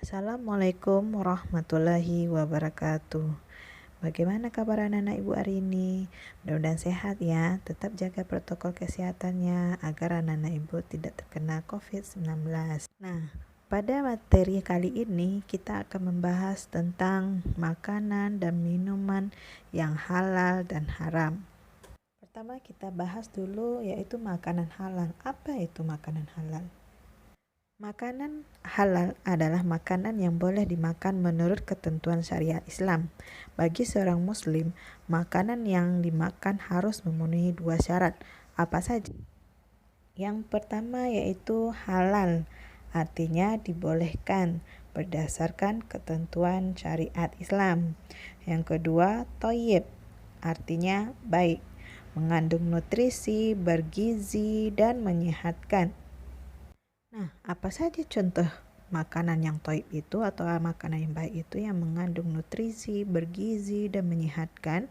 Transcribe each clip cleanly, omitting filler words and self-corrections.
Assalamualaikum warahmatullahi wabarakatuh. Bagaimana kabar anak-anak ibu hari ini? Mudah-mudahan sehat ya. Tetap jaga protokol kesehatannya agar anak-anak ibu tidak terkena COVID-19. Nah, pada materi kali ini kita akan membahas tentang makanan dan minuman yang halal dan haram. Pertama kita bahas dulu yaitu makanan halal. Apa itu makanan halal? Makanan halal adalah makanan yang boleh dimakan menurut ketentuan syariat Islam. Bagi seorang muslim, makanan yang dimakan harus memenuhi 2 syarat. Apa saja? Yang pertama yaitu halal, artinya dibolehkan berdasarkan ketentuan syariat Islam. Yang kedua, thayyib, artinya baik, mengandung nutrisi, bergizi, dan menyehatkan. Nah, apa saja contoh makanan yang thayyib itu atau makanan yang baik itu yang mengandung nutrisi, bergizi, dan menyehatkan?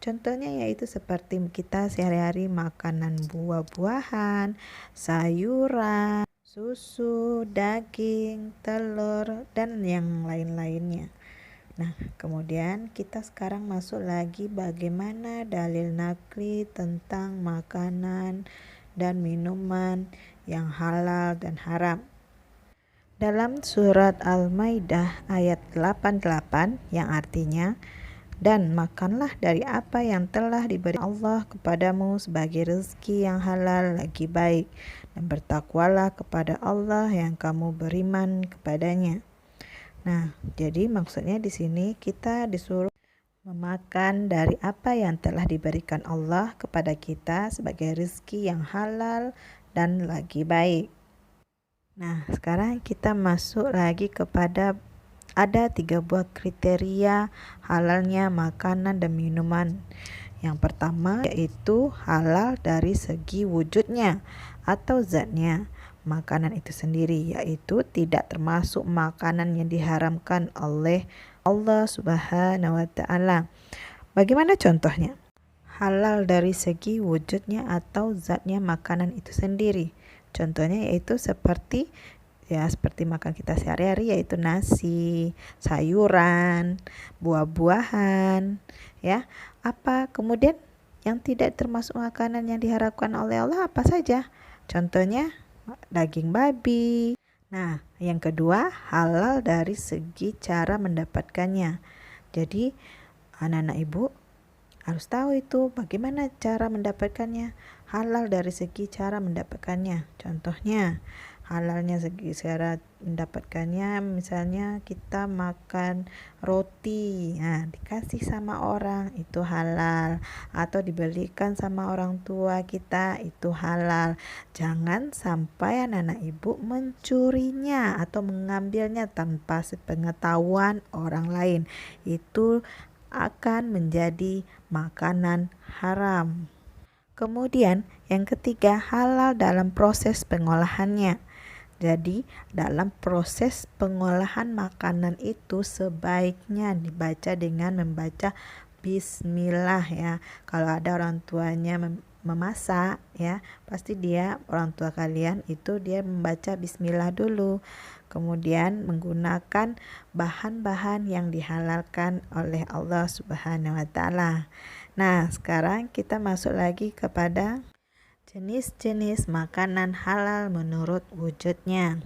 Contohnya yaitu seperti kita sehari-hari makanan buah-buahan, sayuran, susu, daging, telur, dan yang lain-lainnya. Nah, kemudian kita sekarang masuk lagi bagaimana dalil nakli tentang makanan dan minuman yang halal dan haram. Dalam surat Al-Maidah ayat 88 yang artinya, dan makanlah dari apa yang telah diberi Allah kepadamu sebagai rezeki yang halal lagi baik, dan bertakwalah kepada Allah yang kamu beriman kepadanya. Nah, jadi maksudnya di sini kita disuruh memakan dari apa yang telah diberikan Allah kepada kita sebagai rezeki yang halal dan lagi baik. Nah, sekarang kita masuk lagi kepada ada 3 buah kriteria halalnya makanan dan minuman. Yang pertama yaitu halal dari segi wujudnya atau zatnya. Makanan itu sendiri yaitu tidak termasuk makanan yang diharamkan oleh Allah Subhanahu wa taala. Bagaimana contohnya? Halal dari segi wujudnya atau zatnya makanan itu sendiri. Contohnya yaitu seperti makan kita sehari-hari yaitu nasi, sayuran, buah-buahan, ya. Apa kemudian yang tidak termasuk makanan yang diharapkan oleh Allah apa saja? Contohnya daging babi. Nah, yang kedua halal dari segi cara mendapatkannya. Jadi anak-anak ibu harus tahu itu bagaimana cara mendapatkannya. Halal dari segi cara mendapatkannya. Contohnya, halalnya segi cara mendapatkannya misalnya kita makan roti, nah dikasih sama orang itu halal, atau dibelikan sama orang tua kita itu halal. Jangan sampai anak-anak ibu mencurinya atau mengambilnya tanpa sepengetahuan orang lain. Itu akan menjadi makanan haram. Kemudian yang ketiga halal dalam proses pengolahannya. Jadi dalam proses pengolahan makanan itu sebaiknya dibaca dengan membaca bismillah ya. Kalau ada orang tuanya memasak ya, pasti orang tua kalian itu dia membaca bismillah dulu. Kemudian menggunakan bahan-bahan yang dihalalkan oleh Allah Subhanahu wa taala. Nah, sekarang kita masuk lagi kepada jenis-jenis makanan halal menurut wujudnya.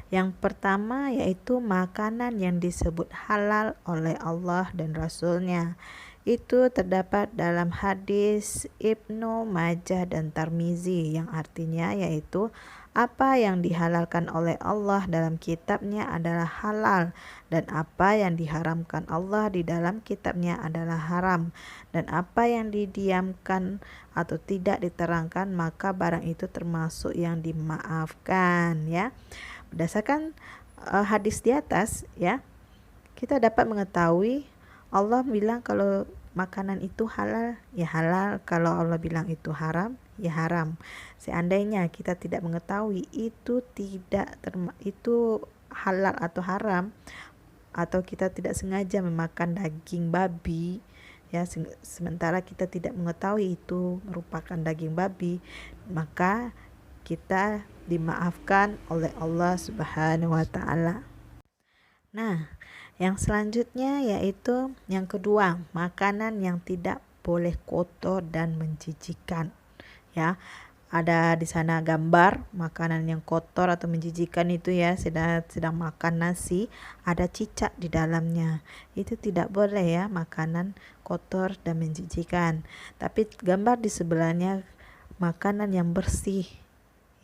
Yang pertama yaitu makanan yang disebut halal oleh Allah dan Rasulnya. Itu terdapat dalam hadis Ibnu Majah dan Tirmizi yang artinya yaitu apa yang dihalalkan oleh Allah dalam kitabnya adalah halal, dan apa yang diharamkan Allah di dalam kitabnya adalah haram, dan apa yang didiamkan atau tidak diterangkan maka barang itu termasuk yang dimaafkan ya. Berdasarkan hadis di atas ya, kita dapat mengetahui Allah bilang kalau makanan itu halal ya halal, kalau Allah bilang itu haram ya haram. Seandainya kita tidak mengetahui itu itu halal atau haram, atau kita tidak sengaja memakan daging babi ya, sementara kita tidak mengetahui itu merupakan daging babi, maka kita dimaafkan oleh Allah Subhanahu wa taala. Nah, yang selanjutnya yaitu yang kedua, makanan yang tidak boleh kotor dan menjijikan. Ya, ada di sana gambar makanan yang kotor atau menjijikan itu ya, sedang makan nasi, ada cicak di dalamnya. Itu tidak boleh ya, makanan kotor dan menjijikan. Tapi gambar di sebelahnya makanan yang bersih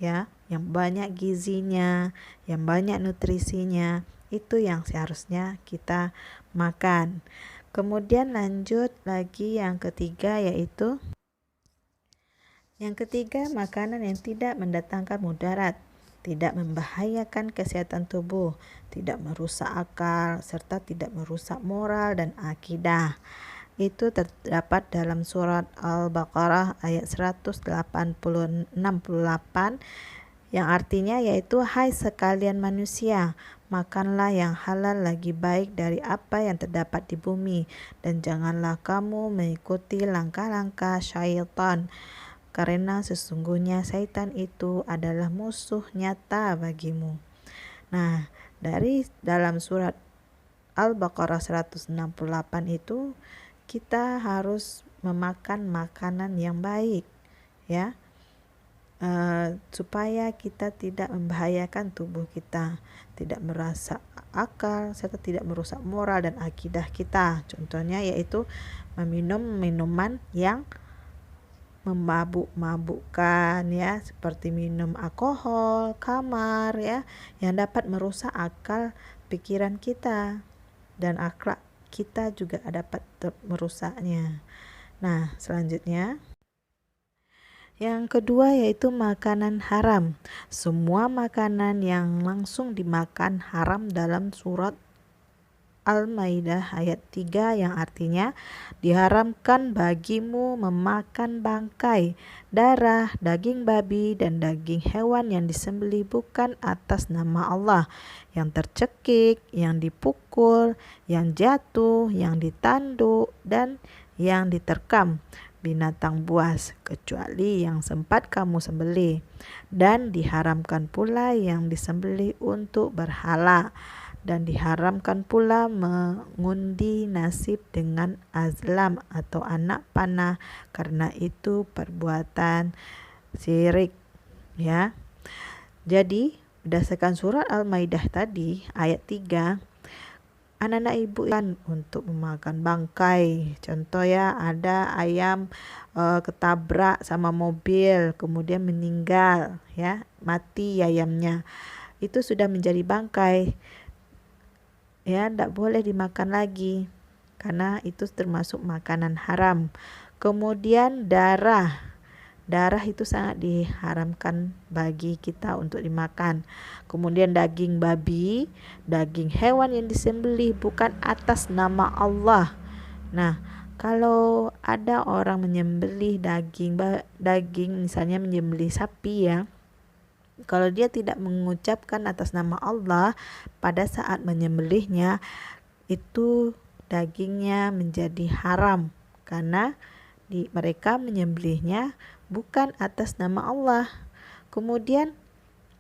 ya, yang banyak gizinya, yang banyak nutrisinya, itu yang seharusnya kita makan. Kemudian lanjut lagi yang ketiga yaitu makanan yang tidak mendatangkan mudarat, tidak membahayakan kesehatan tubuh, tidak merusak akal, serta tidak merusak moral dan akidah. Itu terdapat dalam surat Al-Baqarah ayat 168 yang artinya yaitu, hai sekalian manusia, makanlah yang halal lagi baik dari apa yang terdapat di bumi, dan janganlah kamu mengikuti langkah-langkah syaitan, karena sesungguhnya syaitan itu adalah musuh nyata bagimu. Nah, dari dalam surat Al-Baqarah 168 itu kita harus memakan makanan yang baik ya, supaya kita tidak membahayakan tubuh kita, tidak merusak akal, serta tidak merusak moral dan akidah kita. Contohnya yaitu meminum minuman yang memabuk-mabukkan ya, seperti minum alkohol, khamar ya, yang dapat merusak akal pikiran kita dan akhlak kita juga dapat merusaknya. Nah, selanjutnya yang kedua yaitu makanan haram. Semua makanan yang langsung dimakan haram dalam surat Al-Maidah ayat 3 yang artinya, diharamkan bagimu memakan bangkai, darah, daging babi, dan daging hewan yang disembelih bukan atas nama Allah, yang tercekik, yang dipukul, yang jatuh, yang ditanduk, dan yang diterkam binatang buas, kecuali yang sempat kamu sembelih. Dan diharamkan pula yang disembelih untuk berhala. Dan diharamkan pula mengundi nasib dengan azlam atau anak panah, karena itu perbuatan syirik ya. Jadi berdasarkan surat Al-Maidah tadi ayat 3, anak-anak ibu kan untuk memakan bangkai. Contoh ya, ada ayam ketabrak sama mobil kemudian meninggal ya, mati ayamnya. Itu sudah menjadi bangkai. Ya, tidak boleh dimakan lagi karena itu termasuk makanan haram. Kemudian darah itu sangat diharamkan bagi kita untuk dimakan. Kemudian daging babi, daging hewan yang disembelih bukan atas nama Allah. Nah, kalau ada orang menyembelih daging misalnya menyembelih sapi ya, kalau dia tidak mengucapkan atas nama Allah pada saat menyembelihnya, itu dagingnya menjadi haram karena mereka menyembelihnya bukan atas nama Allah. Kemudian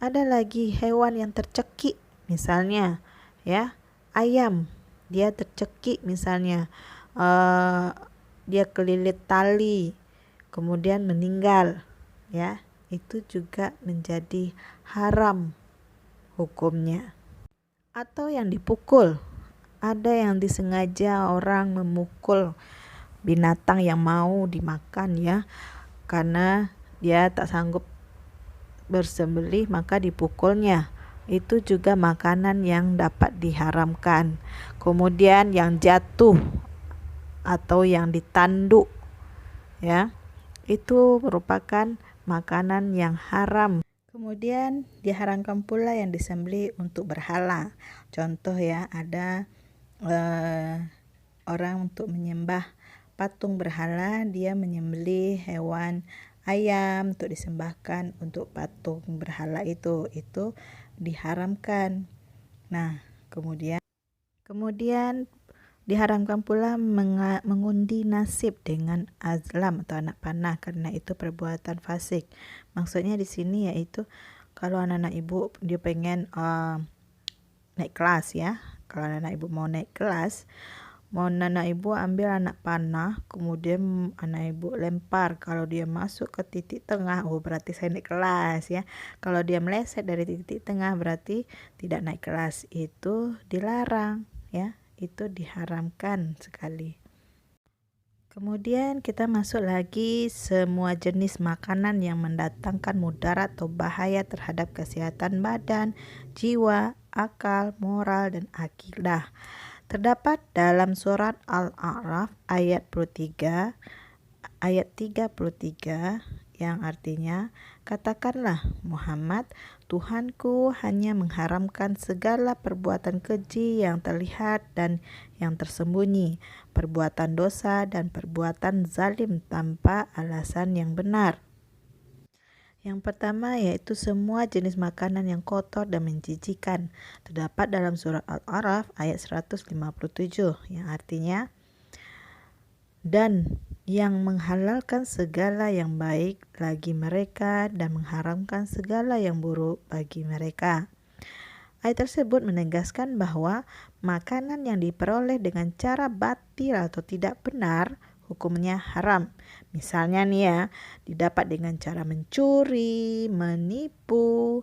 ada lagi hewan yang tercekik, misalnya ya, ayam, dia tercekik misalnya, dia kelilit tali kemudian meninggal ya, itu juga menjadi haram hukumnya. Atau yang dipukul, ada yang disengaja orang memukul binatang yang mau dimakan ya, karena dia tak sanggup bersembelih maka dipukulnya. Itu juga makanan yang dapat diharamkan. Kemudian yang jatuh atau yang ditanduk ya, itu merupakan makanan yang haram. Kemudian diharamkan pula yang disembelih untuk berhala. Contoh ya, ada orang untuk menyembah patung berhala, dia menyembelih hewan ayam untuk disembahkan untuk patung berhala itu diharamkan. Nah, kemudian diharamkan pula mengundi nasib dengan azlam atau anak panah, karena itu perbuatan fasik. Maksudnya di sini yaitu kalau anak-anak ibu dia pengen naik kelas ya, Kalau anak ibu mau naik kelas, anak ibu ambil anak panah, kemudian anak ibu lempar. Kalau dia masuk ke titik tengah, oh berarti saya naik kelas ya. Kalau dia meleset dari titik tengah, berarti tidak naik kelas. Itu dilarang ya, itu diharamkan sekali. Kemudian kita masuk lagi semua jenis makanan yang mendatangkan mudarat atau bahaya terhadap kesehatan badan, jiwa, akal, moral, dan akidah. Terdapat dalam surat Al-A'raf ayat 33 yang artinya, katakanlah Muhammad, Tuhanku hanya mengharamkan segala perbuatan keji yang terlihat dan yang tersembunyi, perbuatan dosa dan perbuatan zalim tanpa alasan yang benar. Yang pertama yaitu semua jenis makanan yang kotor dan menjijikan. Terdapat dalam surat Al-A'raf ayat 157 yang artinya, dan yang menghalalkan segala yang baik bagi mereka dan mengharamkan segala yang buruk bagi mereka. Ayat tersebut menegaskan bahwa makanan yang diperoleh dengan cara batil atau tidak benar hukumnya haram. Misalnya nih ya, didapat dengan cara mencuri, menipu,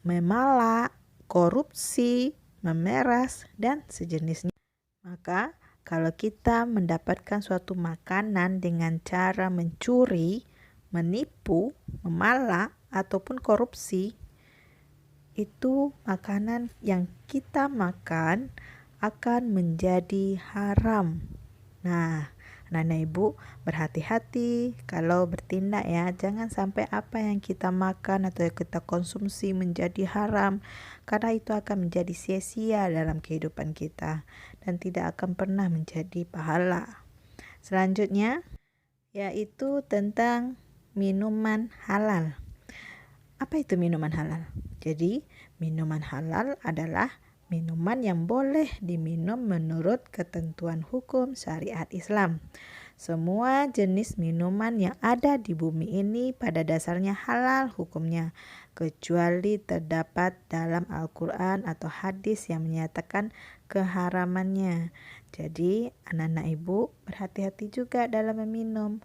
memalak, korupsi, memeras, dan sejenisnya. Maka kalau kita mendapatkan suatu makanan dengan cara mencuri, menipu, memalak, ataupun korupsi, itu makanan yang kita makan akan menjadi haram. Nah, anak-anak ibu berhati-hati kalau bertindak ya, jangan sampai apa yang kita makan atau yang kita konsumsi menjadi haram, karena itu akan menjadi sia-sia dalam kehidupan kita dan tidak akan pernah menjadi pahala. Selanjutnya yaitu tentang minuman halal. Apa itu minuman halal? Jadi, minuman halal adalah minuman yang boleh diminum menurut ketentuan hukum syariat Islam. Semua jenis minuman yang ada di bumi ini pada dasarnya halal hukumnya, kecuali terdapat dalam Al-Quran atau hadis yang menyatakan keharamannya. Jadi, anak-anak ibu berhati-hati juga dalam meminum,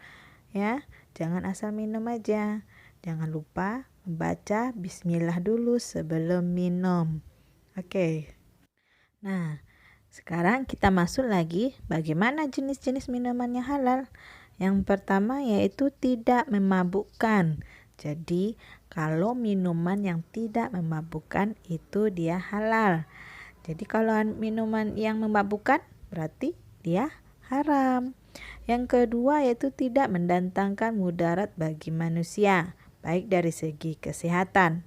ya. Jangan asal minum aja. Jangan lupa membaca bismillah dulu sebelum minum. Oke. Nah, sekarang kita masuk lagi bagaimana jenis-jenis minuman yang halal. Yang pertama yaitu tidak memabukkan. Jadi, kalau minuman yang tidak memabukkan itu dia halal. Jadi, kalau minuman yang memabukkan berarti dia haram. Yang kedua yaitu tidak mendatangkan mudarat bagi manusia, baik dari segi kesehatan,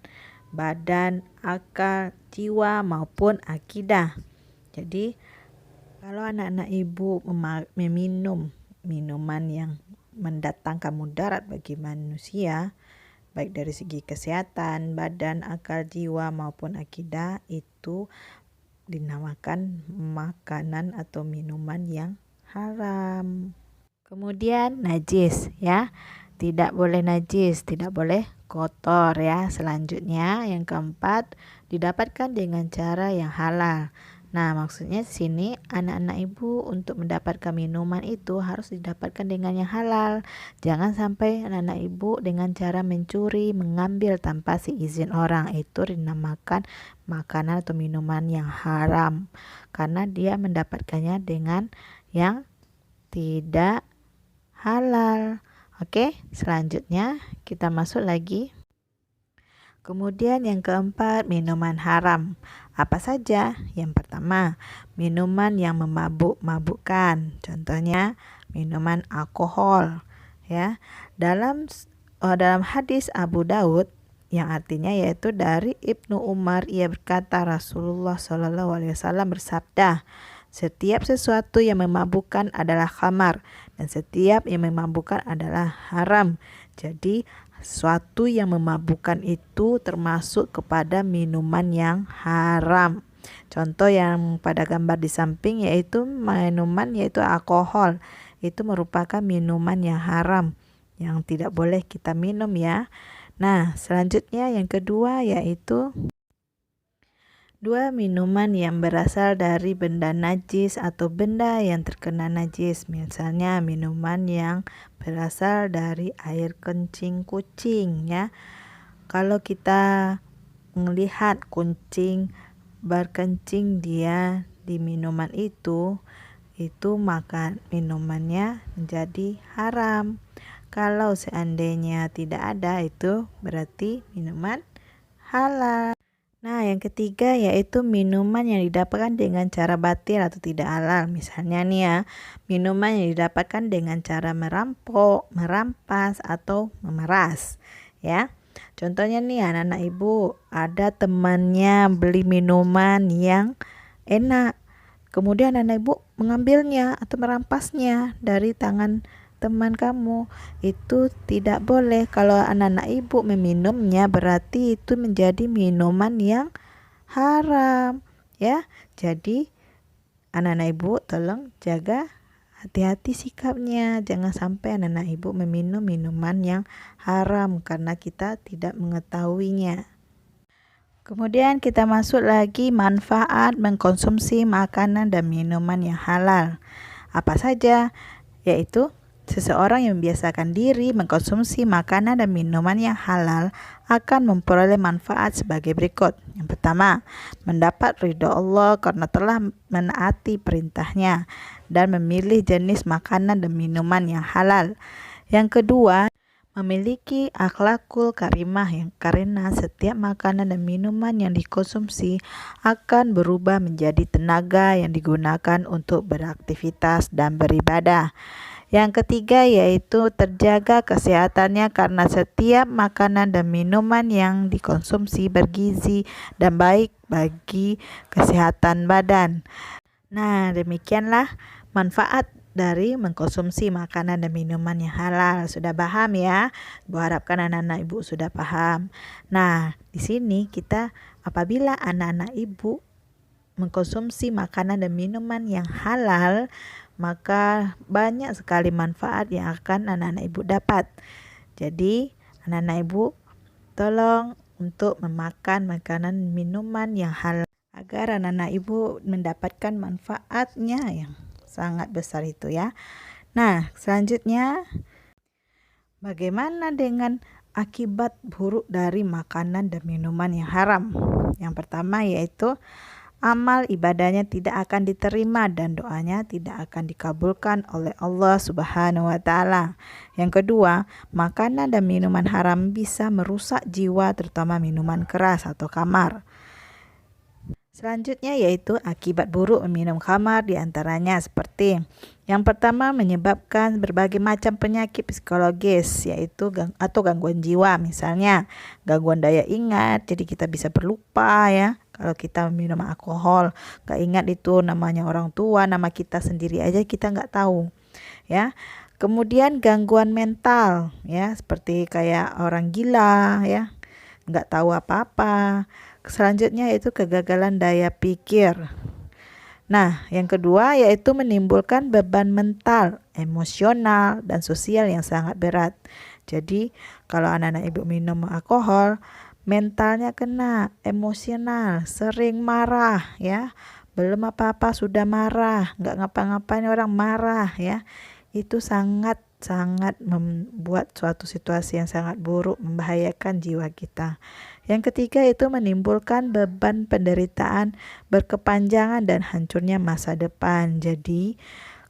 badan, akal, jiwa maupun akidah. Jadi kalau anak-anak ibu meminum minuman yang mendatangkan mudarat bagi manusia, baik dari segi kesehatan, badan, akal, jiwa maupun akidah, itu dinamakan makanan atau minuman yang haram. Kemudian najis ya. Tidak boleh najis, tidak boleh kotor ya. Selanjutnya yang keempat, didapatkan dengan cara yang halal. Nah, maksudnya di sini anak-anak ibu untuk mendapatkan minuman itu harus didapatkan dengan yang halal. Jangan sampai anak-anak ibu dengan cara mencuri, mengambil tanpa seizin orang, itu dinamakan makanan atau minuman yang haram. Karena dia mendapatkannya dengan yang tidak halal. Oke, selanjutnya kita masuk lagi. Kemudian yang keempat, minuman haram. Apa saja? Yang pertama, minuman yang memabuk-mabukkan. Contohnya, minuman alkohol. Ya, dalam hadis Abu Daud yang artinya yaitu dari Ibnu Umar, ia berkata Rasulullah SAW bersabda, setiap sesuatu yang memabukkan adalah khamar dan setiap yang memabukkan adalah haram. Jadi sesuatu yang memabukkan itu termasuk kepada minuman yang haram. Contoh yang pada gambar di samping yaitu minuman yaitu alkohol. Itu merupakan minuman yang haram yang tidak boleh kita minum ya. Nah, selanjutnya yang kedua yaitu 2. Minuman yang berasal dari benda najis atau benda yang terkena najis. Misalnya minuman yang berasal dari air kencing kucing ya. Kalau kita melihat kucing berkencing dia di minuman itu maka minumannya menjadi haram. Kalau seandainya tidak ada, itu berarti minuman halal. Nah, yang ketiga yaitu minuman yang didapatkan dengan cara batil atau tidak halal. Misalnya nih ya, minuman yang didapatkan dengan cara merampok, merampas, atau memeras. Ya, contohnya nih anak-anak ibu, ada temannya beli minuman yang enak. Kemudian anak ibu mengambilnya atau merampasnya dari tangan teman kamu. Itu tidak boleh. Kalau anak-anak ibu meminumnya berarti itu menjadi minuman yang haram ya. Jadi anak-anak ibu tolong jaga hati-hati sikapnya. Jangan sampai anak-anak ibu meminum minuman yang haram karena kita tidak mengetahuinya. Kemudian kita masuk lagi manfaat mengkonsumsi makanan dan minuman yang halal. Apa saja? Yaitu seseorang yang membiasakan diri mengkonsumsi makanan dan minuman yang halal akan memperoleh manfaat sebagai berikut. Yang pertama, mendapat ridho Allah karena telah menaati perintahnya dan memilih jenis makanan dan minuman yang halal. Yang kedua, memiliki akhlakul karimah yang karena setiap makanan dan minuman yang dikonsumsi akan berubah menjadi tenaga yang digunakan untuk beraktivitas dan beribadah. Yang ketiga yaitu terjaga kesehatannya karena setiap makanan dan minuman yang dikonsumsi bergizi dan baik bagi kesehatan badan. Nah, demikianlah manfaat dari mengkonsumsi makanan dan minuman yang halal. Sudah paham ya? Ibu harapkan anak-anak ibu sudah paham. Nah, di sini kita apabila anak-anak ibu mengkonsumsi makanan dan minuman yang halal, maka banyak sekali manfaat yang akan anak-anak ibu dapat. Jadi, anak-anak ibu tolong untuk memakan makanan minuman yang halal agar anak-anak ibu mendapatkan manfaatnya yang sangat besar itu ya. Nah, selanjutnya bagaimana dengan akibat buruk dari makanan dan minuman yang haram? Yang pertama yaitu amal ibadahnya tidak akan diterima dan doanya tidak akan dikabulkan oleh Allah Subhanahu wa taala. Yang kedua, makanan dan minuman haram bisa merusak jiwa terutama minuman keras atau khamar. Selanjutnya yaitu akibat buruk meminum khamar diantaranya seperti yang pertama menyebabkan berbagai macam penyakit psikologis yaitu gangguan jiwa, misalnya gangguan daya ingat, jadi kita bisa berlupa ya. Kalau kita minum alkohol, gak ingat itu namanya orang tua, nama kita sendiri aja kita gak tahu ya. Kemudian gangguan mental ya, seperti kayak orang gila ya, gak tahu apa-apa. Selanjutnya itu kegagalan daya pikir. Nah, yang kedua yaitu menimbulkan beban mental, emosional, dan sosial yang sangat berat. Jadi, kalau anak-anak ibu minum alkohol, mentalnya kena, emosional, sering marah ya. Belum apa-apa sudah marah, nggak ngapa-ngapain orang marah ya. Itu sangat membuat suatu situasi yang sangat buruk, membahayakan jiwa kita. Yang ketiga itu menimbulkan beban penderitaan berkepanjangan dan hancurnya masa depan. Jadi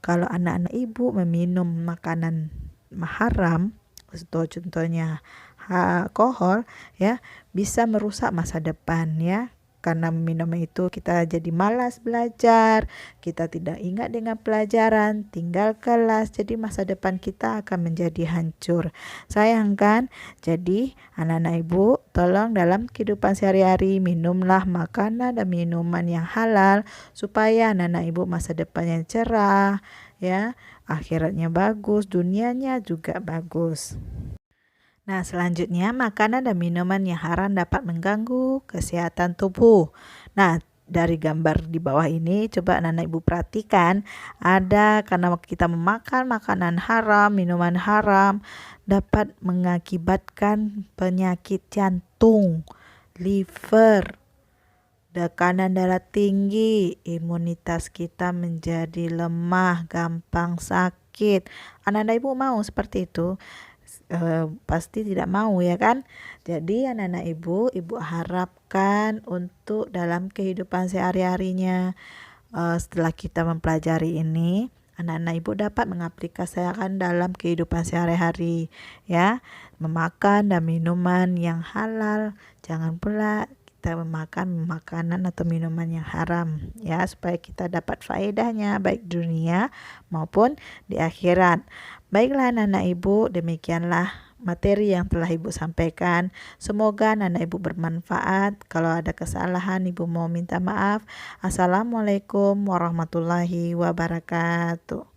kalau anak-anak ibu meminum makanan haram, contohnya alkohol ya, bisa merusak masa depan ya. Karena minum itu kita jadi malas belajar, kita tidak ingat dengan pelajaran, tinggal kelas, jadi masa depan kita akan menjadi hancur. Sayang kan? Jadi anak-anak ibu tolong dalam kehidupan sehari-hari minumlah makanan dan minuman yang halal supaya anak-anak ibu masa depannya cerah ya, akhiratnya bagus, dunianya juga bagus. Nah, selanjutnya makanan dan minuman yang haram dapat mengganggu kesehatan tubuh. Nah, dari gambar di bawah ini coba anak-anak ibu perhatikan, ada karena kita memakan makanan haram, minuman haram dapat mengakibatkan penyakit jantung, liver, tekanan darah tinggi, imunitas kita menjadi lemah, gampang sakit. Anak-anak ibu mau seperti itu? Pasti tidak mau ya kan? Jadi anak-anak ibu harapkan untuk dalam kehidupan sehari-harinya, setelah kita mempelajari ini, anak-anak ibu dapat mengaplikasikan dalam kehidupan sehari-hari ya, memakan dan minuman yang halal, jangan pula kita memakan makanan atau minuman yang haram ya, supaya kita dapat faedahnya baik dunia maupun di akhirat. Baiklah anak-anak ibu, demikianlah materi yang telah ibu sampaikan. Semoga anak-anak ibu bermanfaat. Kalau ada kesalahan ibu mau minta maaf. Assalamualaikum warahmatullahi wabarakatuh.